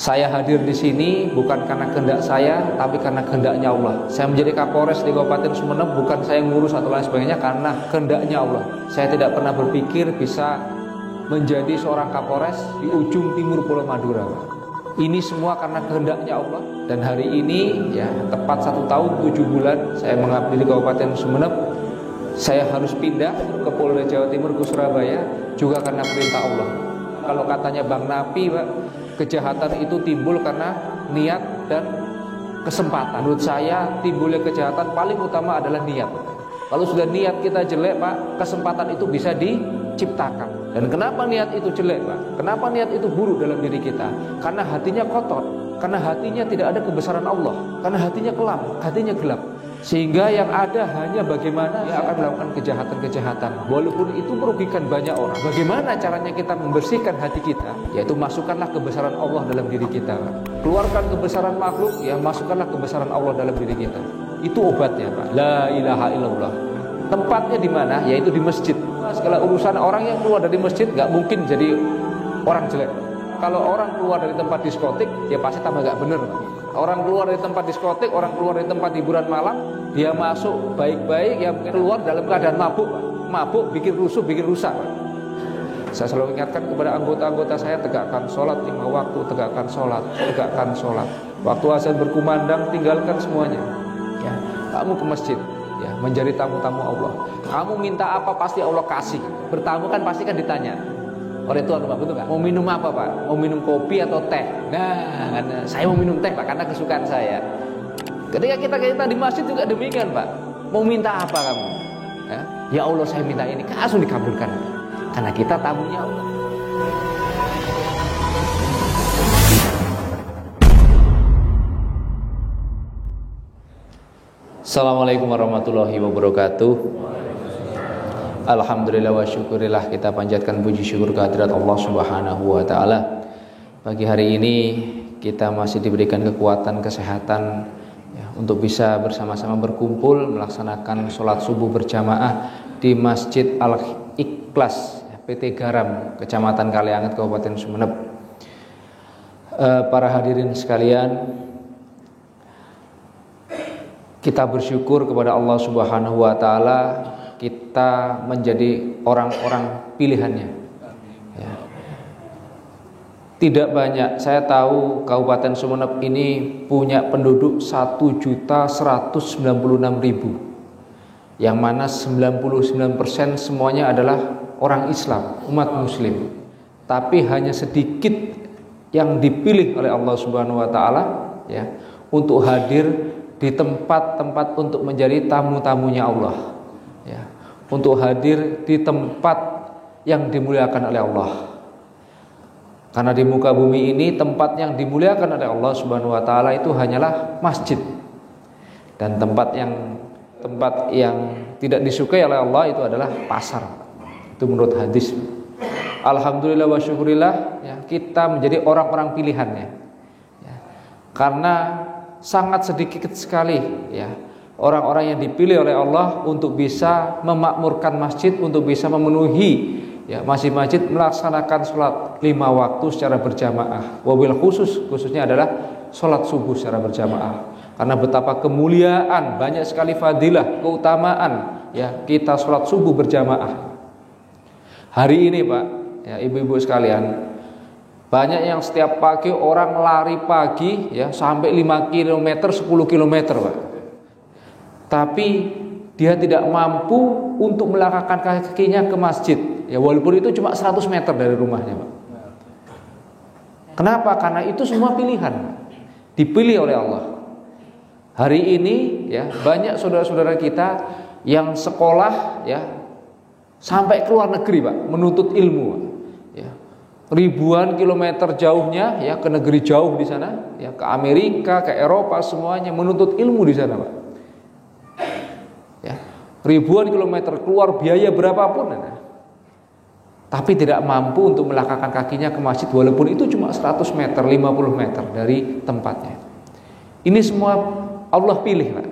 Saya hadir di sini bukan karena kehendak saya, tapi karena kehendaknya Allah. Saya menjadi Kapolres di Kabupaten Sumeneb bukan saya ngurus atau lain sebagainya, karena kehendaknya Allah. Saya tidak pernah berpikir bisa menjadi seorang Kapolres di ujung timur Pulau Madura. Ini semua karena kehendaknya Allah. Dan hari ini ya tepat 1 tahun 7 bulan saya mengabdi di Kabupaten Sumeneb. Saya harus pindah ke Polda Jawa Timur ke Surabaya juga karena perintah Allah. Kalau katanya Bang Napi, Pak, kejahatan itu timbul karena niat dan kesempatan. Menurut saya timbulnya kejahatan paling utama adalah niat. Kalau sudah niat kita jelek, Pak, kesempatan itu bisa diciptakan. Dan kenapa niat itu jelek, Pak? Kenapa niat itu buruk dalam diri kita? Karena hatinya kotor, karena hatinya tidak ada kebesaran Allah, karena hatinya kelam, hatinya gelap. Sehingga yang ada hanya bagaimana dia akan melakukan kejahatan-kejahatan, walaupun itu merugikan banyak orang. Bagaimana caranya kita membersihkan hati kita? Yaitu masukkanlah kebesaran Allah dalam diri kita. Keluarkan kebesaran makhluk, ya masukkanlah kebesaran Allah dalam diri kita. Itu obatnya, Pak. La ilaha illallah. Tempatnya di mana? Yaitu di masjid. Segala urusan orang yang keluar dari masjid nggak mungkin jadi orang jelek. Kalau orang keluar dari tempat diskotik, ya pasti tambah nggak bener. Orang keluar dari tempat diskotik, orang keluar dari tempat hiburan malam, dia masuk baik-baik, ya keluar dalam keadaan mabuk. Mabuk, bikin rusuh, bikin rusak. Saya selalu ingatkan kepada anggota-anggota saya, tegakkan sholat 5 waktu, tegakkan sholat, tegakkan sholat. Waktu azan berkumandang, tinggalkan semuanya. Ya, kamu ke masjid, ya, menjadi tamu-tamu Allah. Kamu minta apa pasti Allah kasih. Bertamu kan pasti kan ditanya oleh Tuhan, Pak, betul nggak? Mau minum apa, Pak? Mau minum kopi atau teh? Nah, saya mau minum teh, Pak, karena kesukaan saya. Ketika kita di masjid juga demikian, Pak. Mau minta apa kamu? Ya Allah, saya minta ini, langsung dikabulkan. Karena kita tamunya Allah. Assalamualaikum warahmatullahi wabarakatuh. Alhamdulillah wa syukurillah, kita panjatkan puji syukur kehadirat Allah Subhanahu wa taala. Pagi hari ini kita masih diberikan kekuatan, kesehatan ya, untuk bisa bersama-sama berkumpul melaksanakan sholat subuh berjamaah di Masjid Al-Ikhlas PT Garam, Kecamatan Kalianget, Kabupaten Sumeneb. Para hadirin sekalian, kita bersyukur kepada Allah Subhanahu wa taala, kita menjadi orang-orang pilihannya ya. Tidak banyak, saya tahu Kabupaten Sumeneb ini punya penduduk 1.196.000, yang mana 99% semuanya adalah orang Islam, umat muslim. Tapi hanya sedikit yang dipilih oleh Allah Subhanahu wa taala ya, untuk hadir di tempat-tempat untuk menjadi tamu-tamunya Allah ya, untuk hadir di tempat yang dimuliakan oleh Allah. Karena di muka bumi ini tempat yang dimuliakan oleh Allah Subhanahu wa taala itu hanyalah masjid. Dan tempat yang tidak disukai oleh Allah itu adalah pasar. Itu menurut hadis. Alhamdulillah wa syukurillah ya, kita menjadi orang-orang pilihannya ya. Karena sangat sedikit sekali ya orang-orang yang dipilih oleh Allah untuk bisa memakmurkan masjid, untuk bisa memenuhi ya masjid-masjid melaksanakan sholat 5 waktu secara berjamaah. Wabil khususnya adalah sholat subuh secara berjamaah. Karena betapa kemuliaan, banyak sekali fadilah, keutamaan ya kita sholat subuh berjamaah. Hari ini, Pak, ya ibu-ibu sekalian, banyak yang setiap pagi orang lari pagi ya sampai 5 km, 10 km, Pak. Tapi dia tidak mampu untuk melangkahkan kakinya ke masjid ya, walaupun itu cuma 100 meter dari rumahnya, Pak. Kenapa? Karena itu semua pilihan, dipilih oleh Allah. Hari ini ya banyak saudara-saudara kita yang sekolah ya sampai ke luar negeri, Pak, menuntut ilmu, Pak. Ya. Ribuan kilometer jauhnya ya ke negeri jauh di sana, ya ke Amerika, ke Eropa, semuanya menuntut ilmu di sana, Pak. Ya, ribuan kilometer, keluar biaya berapapun ya. Tapi tidak mampu untuk melangkahkan kakinya ke masjid, walaupun itu cuma 100 meter, 50 meter dari tempatnya. Ini semua Allah pilih, Pak.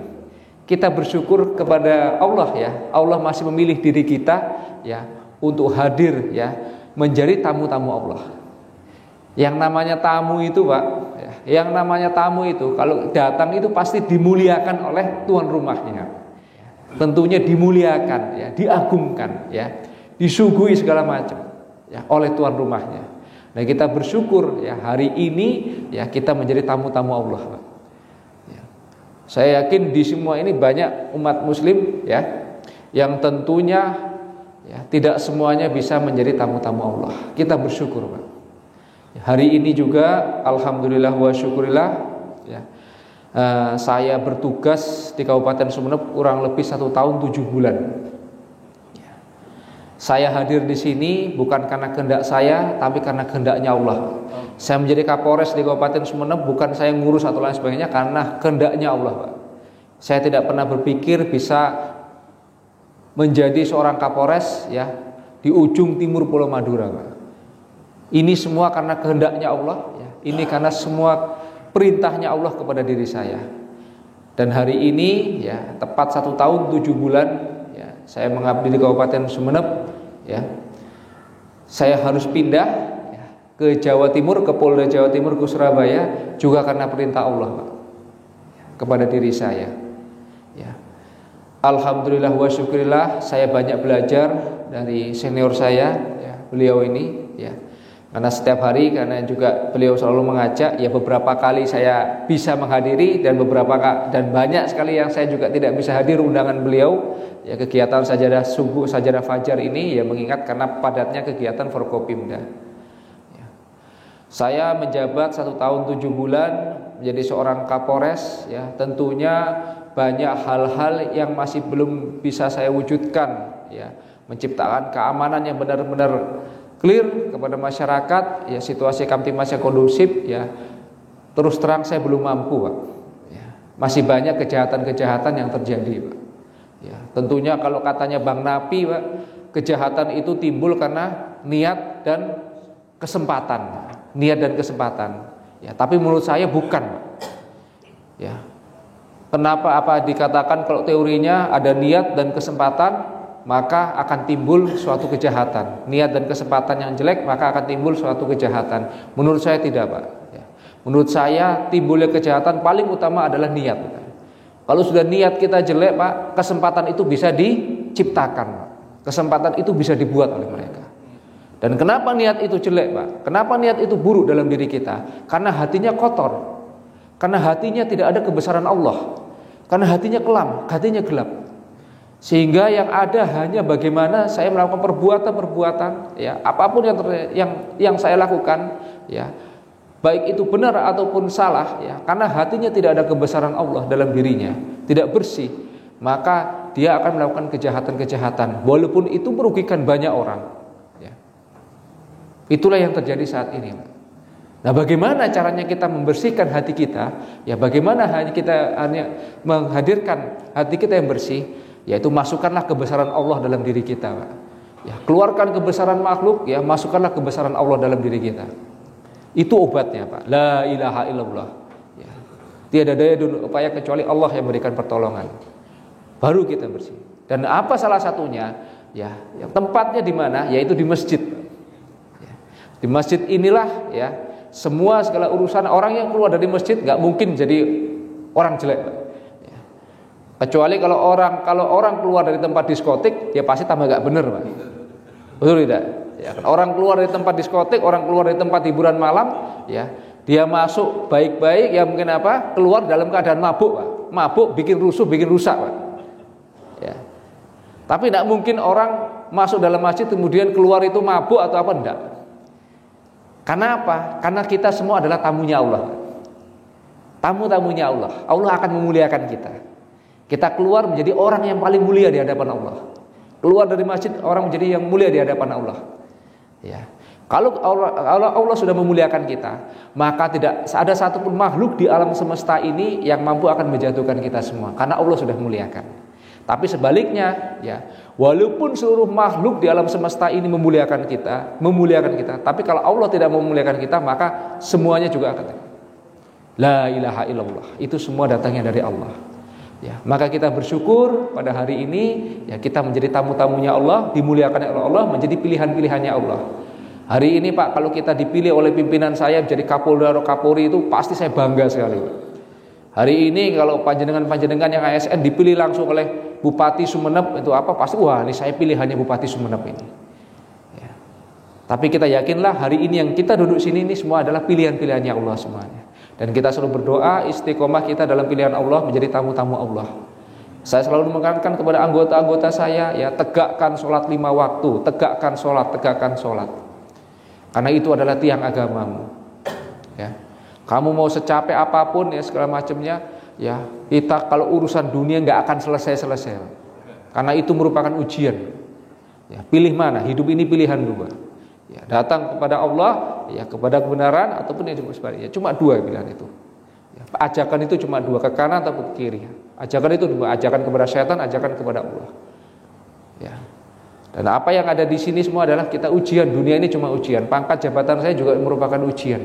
Kita bersyukur kepada Allah ya. Allah masih memilih diri kita ya untuk hadir ya menjadi tamu-tamu Allah. Yang namanya tamu itu, Pak, ya, yang namanya tamu itu kalau datang itu pasti dimuliakan oleh tuan rumahnya. Tentunya dimuliakan ya, diagungkan ya, disuguhi segala macam ya oleh tuan rumahnya. Nah, kita bersyukur ya hari ini ya kita menjadi tamu-tamu Allah, Pak. Ya. Saya yakin di semua ini banyak umat muslim ya yang tentunya ya tidak semuanya bisa menjadi tamu-tamu Allah. Kita bersyukur, Pak. Hari ini juga alhamdulillah wa syukurillah ya, saya bertugas di Kabupaten Sumeneb kurang lebih 1 tahun 7 bulan. Ya. Saya hadir di sini bukan karena kehendak saya, tapi karena kehendaknya Allah. Saya menjadi Kapolres di Kabupaten Sumeneb bukan saya ngurus atau lain sebagainya, karena kehendaknya Allah, Pak. Saya tidak pernah berpikir bisa menjadi seorang Kapolres ya di ujung timur Pulau Madura, Pak. Ini semua karena kehendaknya Allah ya. Ini karena semua perintahnya Allah kepada diri saya. Dan hari ini ya tepat 1 tahun 7 bulan ya, saya mengabdi di Kabupaten Sumeneb ya. Saya harus pindah ya, ke Jawa Timur, ke Polda Jawa Timur, ke Surabaya juga karena perintah Allah, Pak, ya, kepada diri saya ya. Alhamdulillah wa syukurillah saya banyak belajar dari senior saya ya, beliau ini ya. Karena setiap hari, karena juga beliau selalu mengajak ya, beberapa kali saya bisa menghadiri dan banyak sekali yang saya juga tidak bisa hadir undangan beliau ya, kegiatan sajadah subuh, sajadah fajar ini ya, mengingat karena padatnya kegiatan Forkopimda ya. Saya menjabat 1 tahun 7 bulan menjadi seorang Kapolres ya, tentunya banyak hal-hal yang masih belum bisa saya wujudkan ya, menciptakan keamanan yang benar-benar clear kepada masyarakat ya, situasi Kamtipmasnya kondusif ya. Terus terang saya belum mampu, Pak ya. Masih banyak kejahatan-kejahatan yang terjadi, Pak ya. Tentunya kalau katanya Bang Napi, Pak, kejahatan itu timbul karena niat dan kesempatan. Niat dan kesempatan ya, tapi menurut saya bukan, Pak ya. Kenapa apa dikatakan kalau teorinya ada niat dan kesempatan maka akan timbul suatu kejahatan. Niat dan kesempatan yang jelek maka akan timbul suatu kejahatan. Menurut saya tidak, Pak ya. Menurut saya timbulnya kejahatan paling utama adalah niat, Pak. Kalau sudah niat kita jelek, Pak, kesempatan itu bisa diciptakan, Pak. Kesempatan itu bisa dibuat oleh mereka. Dan kenapa niat itu jelek, Pak? Kenapa niat itu buruk dalam diri kita? Karena hatinya kotor. Karena hatinya tidak ada kebesaran Allah. Karena hatinya kelam, hatinya gelap. Sehingga yang ada hanya bagaimana saya melakukan perbuatan ya, apapun yang saya lakukan ya, baik itu benar ataupun salah ya, karena hatinya tidak ada kebesaran Allah dalam dirinya, tidak bersih, maka dia akan melakukan kejahatan-kejahatan walaupun itu merugikan banyak orang ya. Itulah yang terjadi saat ini. Nah, bagaimana caranya kita membersihkan hati kita ya, bagaimana kita hanya menghadirkan hati kita yang bersih, yaitu masukkanlah kebesaran Allah dalam diri kita, Pak ya. Keluarkan kebesaran makhluk ya, masukkanlah kebesaran Allah dalam diri kita. Itu obatnya, Pak. La ilaha illallah ya. Tiada daya dan upaya kecuali Allah yang memberikan pertolongan, baru kita bersih. Dan apa salah satunya ya, yang tempatnya di mana, yaitu di masjid ya. Di masjid inilah ya, semua segala urusan orang yang keluar dari masjid nggak mungkin jadi orang jelek, Pak. Kecuali kalau orang keluar dari tempat diskotik, dia pasti tambah gak bener, Pak. Betul tidak? Ya, orang keluar dari tempat diskotik, orang keluar dari tempat hiburan malam, ya, dia masuk baik-baik, ya mungkin apa? Keluar dalam keadaan mabuk, Pak. Mabuk, bikin rusuh, bikin rusak, Pak. Ya. Tapi tidak mungkin orang masuk dalam masjid kemudian keluar itu mabuk atau apa, enggak. Karena apa? Karena kita semua adalah tamunya Allah. Tamu-tamunya Allah. Allah akan memuliakan kita. Kita keluar menjadi orang yang paling mulia di hadapan Allah. Keluar dari masjid orang menjadi yang mulia di hadapan Allah. Ya. Kalau Allah sudah memuliakan kita, maka tidak ada satupun makhluk di alam semesta ini yang mampu akan menjatuhkan kita semua, karena Allah sudah memuliakan. Tapi sebaliknya, ya, walaupun seluruh makhluk di alam semesta ini memuliakan kita, tapi kalau Allah tidak memuliakan kita, maka semuanya juga akan. La ilaha illallah. Itu semua datangnya dari Allah. Ya, maka kita bersyukur pada hari ini ya kita menjadi tamu-tamunya Allah, dimuliakan oleh Allah, menjadi pilihan-pilihannya Allah. Hari ini Pak, kalau kita dipilih oleh pimpinan saya menjadi Kapolda atau Kapolri itu pasti saya bangga sekali Pak. Hari ini kalau panjenengan yang ASN dipilih langsung oleh Bupati Sumeneb itu apa, pasti wah ini saya pilihannya Bupati Sumeneb ini ya. Tapi kita yakinlah hari ini yang kita duduk sini ini semua adalah pilihan-pilihannya Allah semuanya. Dan kita selalu berdoa istiqomah kita dalam pilihan Allah menjadi tamu-tamu Allah. Saya selalu menekankan kepada anggota-anggota saya ya, tegakkan sholat 5 waktu, tegakkan sholat. Karena itu adalah tiang agamamu. Ya. Kamu mau secapek apapun ya segala macamnya, ya kita kalau urusan dunia nggak akan selesai. Karena itu merupakan ujian. Ya, pilih mana? Hidup ini pilihan dua. Ya, datang kepada Allah, ya kepada kebenaran ataupun yang sebaliknya. Cuma dua pilihan itu. Ya, ajakan itu cuma dua, ke kanan atau ke kiri. Ajakan itu dua, ajakan kepada syaitan, ajakan kepada Allah. Ya. Dan apa yang ada di sini semua adalah kita ujian. Dunia ini cuma ujian. Pangkat jabatan saya juga merupakan ujian.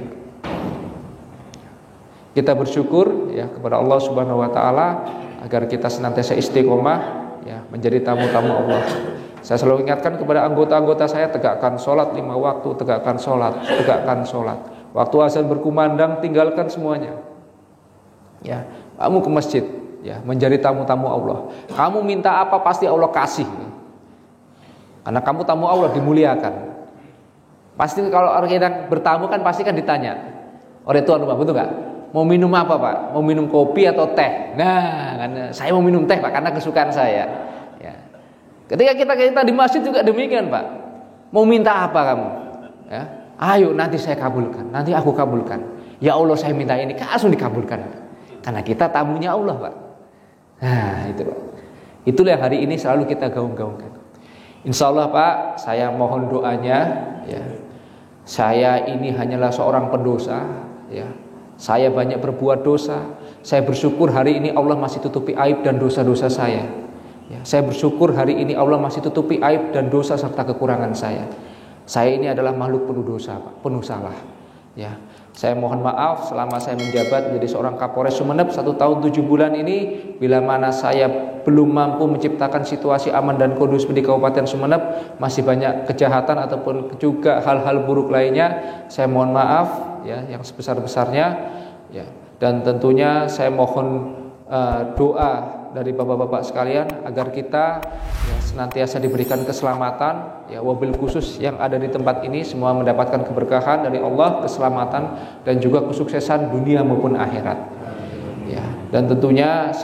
Kita bersyukur ya kepada Allah Subhanahu wa taala agar kita senantiasa istiqomah ya menjadi tamu-tamu Allah. Saya selalu ingatkan kepada anggota-anggota saya, tegakkan sholat 5 waktu, tegakkan sholat. Waktu azan berkumandang tinggalkan semuanya. Ya, kamu ke masjid ya menjadi tamu-tamu Allah. Kamu minta apa pasti Allah kasih. Karena kamu tamu Allah dimuliakan. Pasti kalau orang yang bertamu kan pasti kan ditanya oleh tuan rumah, betul nggak? Mau minum apa Pak? Mau minum kopi atau teh? Nah, kan saya mau minum teh Pak karena kesukaan saya. Ya. Ketika kita di masjid juga demikian Pak. Mau minta apa kamu? Ya. Ayo nanti saya kabulkan. Nanti aku kabulkan. Ya Allah saya minta ini, langsung dikabulkan. Karena kita tamunya Allah Pak. Nah itu Pak. Itulah yang hari ini selalu kita gaung-gaungkan. Insya Allah Pak, saya mohon doanya. Ya. Saya ini hanyalah seorang pendosa. Ya. Saya banyak berbuat dosa. Saya bersyukur hari ini Allah masih tutupi aib dan dosa-dosa saya. Ya, saya bersyukur hari ini Allah masih tutupi aib dan dosa serta kekurangan saya. Saya ini adalah makhluk penuh dosa, Pak, penuh salah. Ya, saya mohon maaf selama saya menjabat menjadi seorang Kapolres Sumeneb 1 tahun 7 bulan ini, bila mana saya belum mampu menciptakan situasi aman dan kondusif di Kabupaten Sumeneb, masih banyak kejahatan ataupun juga hal-hal buruk lainnya. Saya mohon maaf ya yang sebesar-besarnya ya, dan tentunya saya mohon doa dari bapak-bapak sekalian agar kita ya, senantiasa diberikan keselamatan ya, wabil khusus yang ada di tempat ini semua mendapatkan keberkahan dari Allah, keselamatan dan juga kesuksesan dunia maupun akhirat ya. Dan tentunya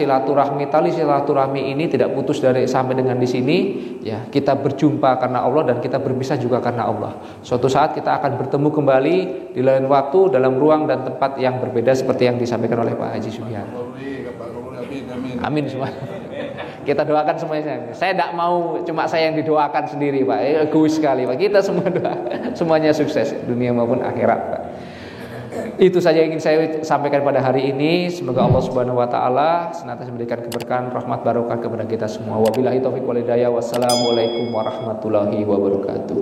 tali silaturahmi ini tidak putus dari sampai dengan di sini ya. Kita berjumpa karena Allah dan kita berpisah juga karena Allah. Suatu saat kita akan bertemu kembali di lain waktu dalam ruang dan tempat yang berbeda seperti yang disampaikan oleh Pak Haji Sugiharto. Amin semua. Kita doakan semuanya. Saya tidak mau cuma saya yang didoakan sendiri Pak. Egois sekali Pak. Kita semua doa semuanya sukses dunia maupun akhirat Pak. Itu saja yang ingin saya sampaikan pada hari ini. Semoga Allah Subhanahu wa taala senantiasa memberikan keberkahan, rahmat barokah kepada kita semua. Wabillahi taufiq wal hidayah. Wassalamualaikum warahmatullahi wabarakatuh.